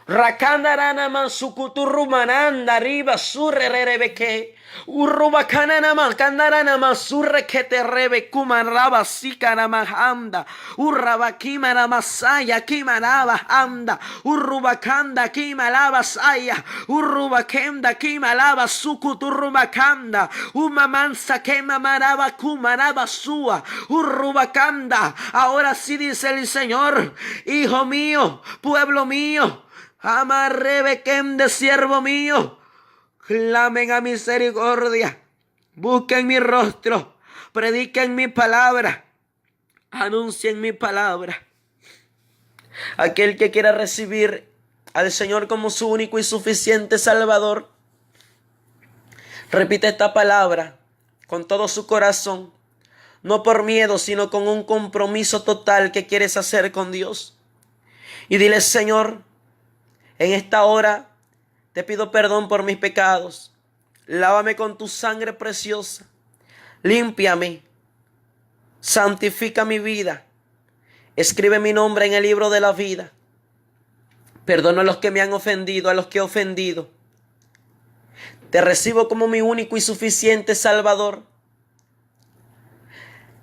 Rakandarana mansukuturumananda arriba surre rebeke. Urrubakanana makandarana masurre que te rebekuman raba sikana mahanda. Urrabakimana masaya kimanaba anda. Urrubakanda kimalaba saya. Urrubakenda kimalaba sukuturubakanda. Umamansa kemamaraba kumanaba sua. Urrubakanda. Ahora sí dice el Señor, hijo mío, pueblo mío. Amarrebequem de siervo mío, clamen a misericordia, busquen mi rostro, prediquen mi palabra, anuncien mi palabra. Aquel que quiera recibir al Señor como su único y suficiente Salvador, repite esta palabra con todo su corazón, no por miedo, sino con un compromiso total que quieres hacer con Dios. Y dile, Señor, en esta hora te pido perdón por mis pecados. Lávame con tu sangre preciosa. Límpiame. Santifica mi vida. Escribe mi nombre en el libro de la vida. Perdona a los que me han ofendido, a los que he ofendido. Te recibo como mi único y suficiente Salvador.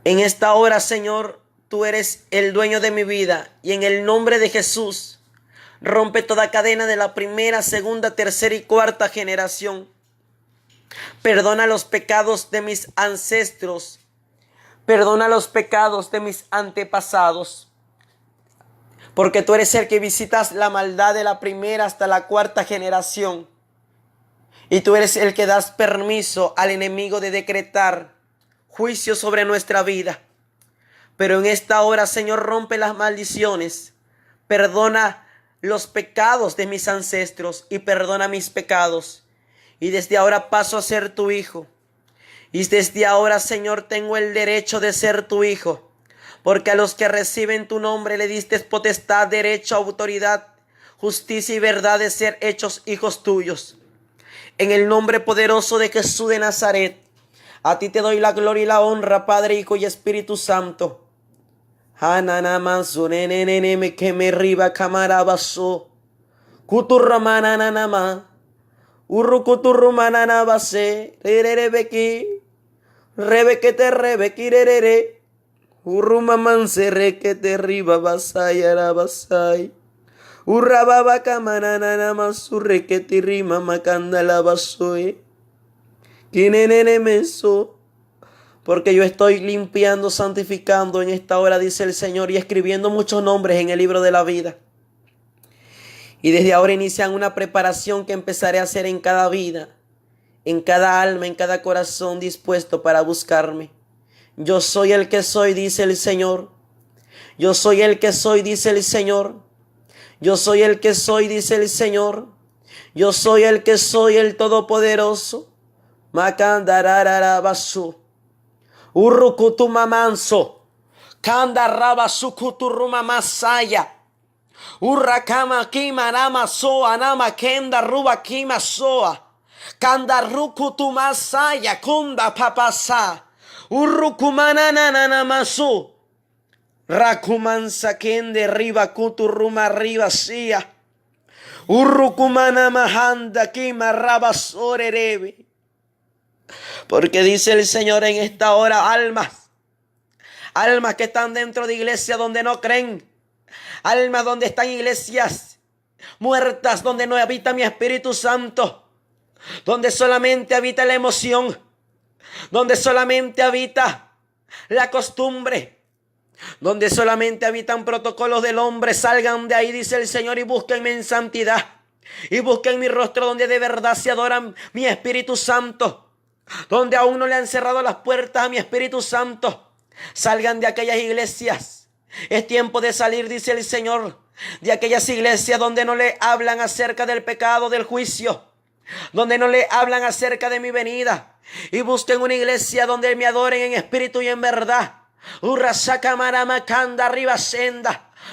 En esta hora, Señor, tú eres el dueño de mi vida. Y en el nombre de Jesús, rompe toda cadena de la primera, segunda, tercera y cuarta generación. Perdona los pecados de mis ancestros. Perdona los pecados de mis antepasados. Porque tú eres el que visitas la maldad de la primera hasta la cuarta generación. Y tú eres el que das permiso al enemigo de decretar juicio sobre nuestra vida. Pero en esta hora, Señor, rompe las maldiciones. Perdona los pecados de mis ancestros y perdona mis pecados. Y desde ahora paso a ser tu hijo. Y desde ahora, Señor, tengo el derecho de ser tu hijo. Porque a los que reciben tu nombre le diste potestad, derecho, autoridad, justicia y verdad de ser hechos hijos tuyos. En el nombre poderoso de Jesús de Nazaret, a ti te doy la gloria y la honra, Padre, Hijo y Espíritu Santo. Hananamansuneneneneme que me riba camarabaso. Kuturramananama. Urrukuturrumananabase. Rerebeki. Rebekete rebekirere. Urrumamanse rekete riba basayarabasay. Urrababa kamananama surrekete rima makandalabasoe. Kinenenemeso. Porque yo estoy limpiando, santificando en esta hora, dice el Señor, y escribiendo muchos nombres en el libro de la vida. Y desde ahora inician una preparación que empezaré a hacer en cada vida, en cada alma, en cada corazón dispuesto para buscarme. Yo soy el que soy, dice el Señor. Yo soy el que soy, dice el Señor. Yo soy el que soy, dice el Señor. Yo soy el que soy, el Todopoderoso. Macandararabasu. Urrukutumamanso. Kanda raba sukuturuma masaya. Urrakama kima nama soa anama kenda ruba kima soa. Kanda rukutumasaya kunda papasa. Urrukumanana masu. Rakumansa kende riba kuturuma riba sia. Urrukumana mahanda kima raba sorerebe. Porque dice el Señor en esta hora, almas que están dentro de iglesias donde no creen, almas donde están iglesias muertas, donde no habita mi Espíritu Santo, donde solamente habita la emoción, donde solamente habita la costumbre, donde solamente habitan protocolos del hombre. Salgan de ahí, dice el Señor, y búsquenme en santidad, y busquen mi rostro donde de verdad se adoran mi Espíritu Santo, donde aún no le han cerrado las puertas a mi Espíritu Santo. Salgan de aquellas iglesias. Es tiempo de salir, dice el Señor, de aquellas iglesias donde no le hablan acerca del pecado, del juicio, donde no le hablan acerca de mi venida, y busquen una iglesia donde me adoren en espíritu y en verdad.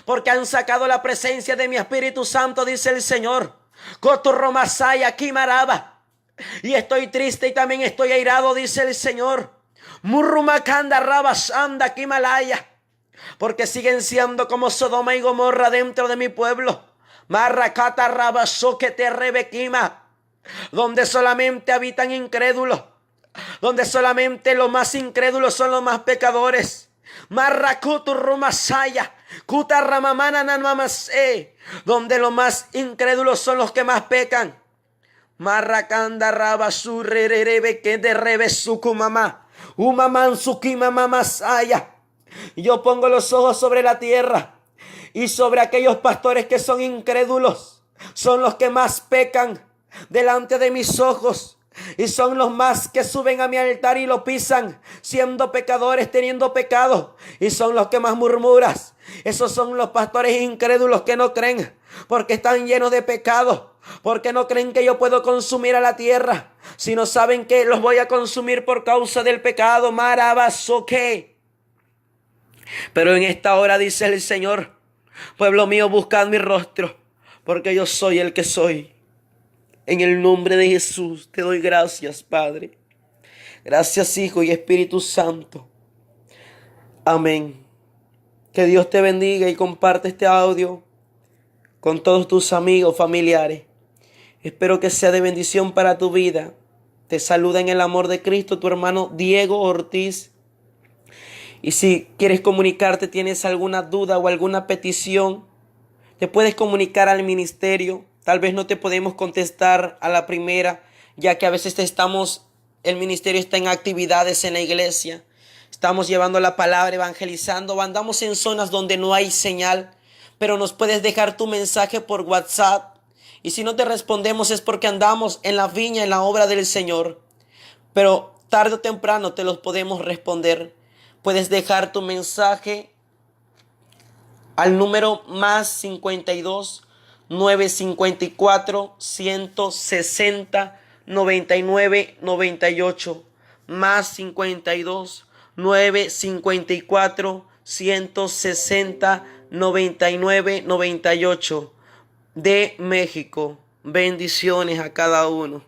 Porque han sacado la presencia de mi Espíritu Santo, dice el Señor. Cotorromasaya Kimaraba. Y estoy triste y también estoy airado, dice el Señor. Murrumakanda rabasanda Kimalaya. Porque siguen siendo como Sodoma y Gomorra dentro de mi pueblo. Marrakata rabasoquete rebequima. Donde solamente habitan incrédulos. Donde solamente los más incrédulos son los más pecadores. Marrakutu rumasaya. Kutarramamana nanmamase. Donde los más incrédulos son los que más pecan. Marrakanda rabasurrerebe que de rebesukumama. Umamansukimamasaya. Yo pongo los ojos sobre la tierra y sobre aquellos pastores que son incrédulos. Son los que más pecan delante de mis ojos. Y son los más que suben a mi altar y lo pisan, siendo pecadores, teniendo pecado. Y son los que más murmuras. Esos son los pastores incrédulos que no creen, porque están llenos de pecado. Porque no creen que yo puedo consumir a la tierra, sino saben que los voy a consumir por causa del pecado. Marabasoque. Pero en esta hora dice el Señor, pueblo mío, buscad mi rostro, porque yo soy el que soy. En el nombre de Jesús te doy gracias, Padre. Gracias, Hijo y Espíritu Santo. Amén. Que Dios te bendiga y comparte este audio con todos tus amigos, familiares. Espero que sea de bendición para tu vida. Te saluda en el amor de Cristo tu hermano Diego Ortiz. Y si quieres comunicarte, tienes alguna duda o alguna petición, te puedes comunicar al ministerio. Tal vez no te podemos contestar a la primera, ya que a veces el ministerio está en actividades en la iglesia. Estamos llevando la palabra, evangelizando, o andamos en zonas donde no hay señal. pero nos puedes dejar tu mensaje por WhatsApp. Y si no te respondemos es porque andamos en la viña, en la obra del Señor. Pero tarde o temprano te los podemos responder. Puedes dejar tu mensaje al número más 52 954 160 99 98, más 52 954 160 99 98 de México. Bendiciones a cada uno.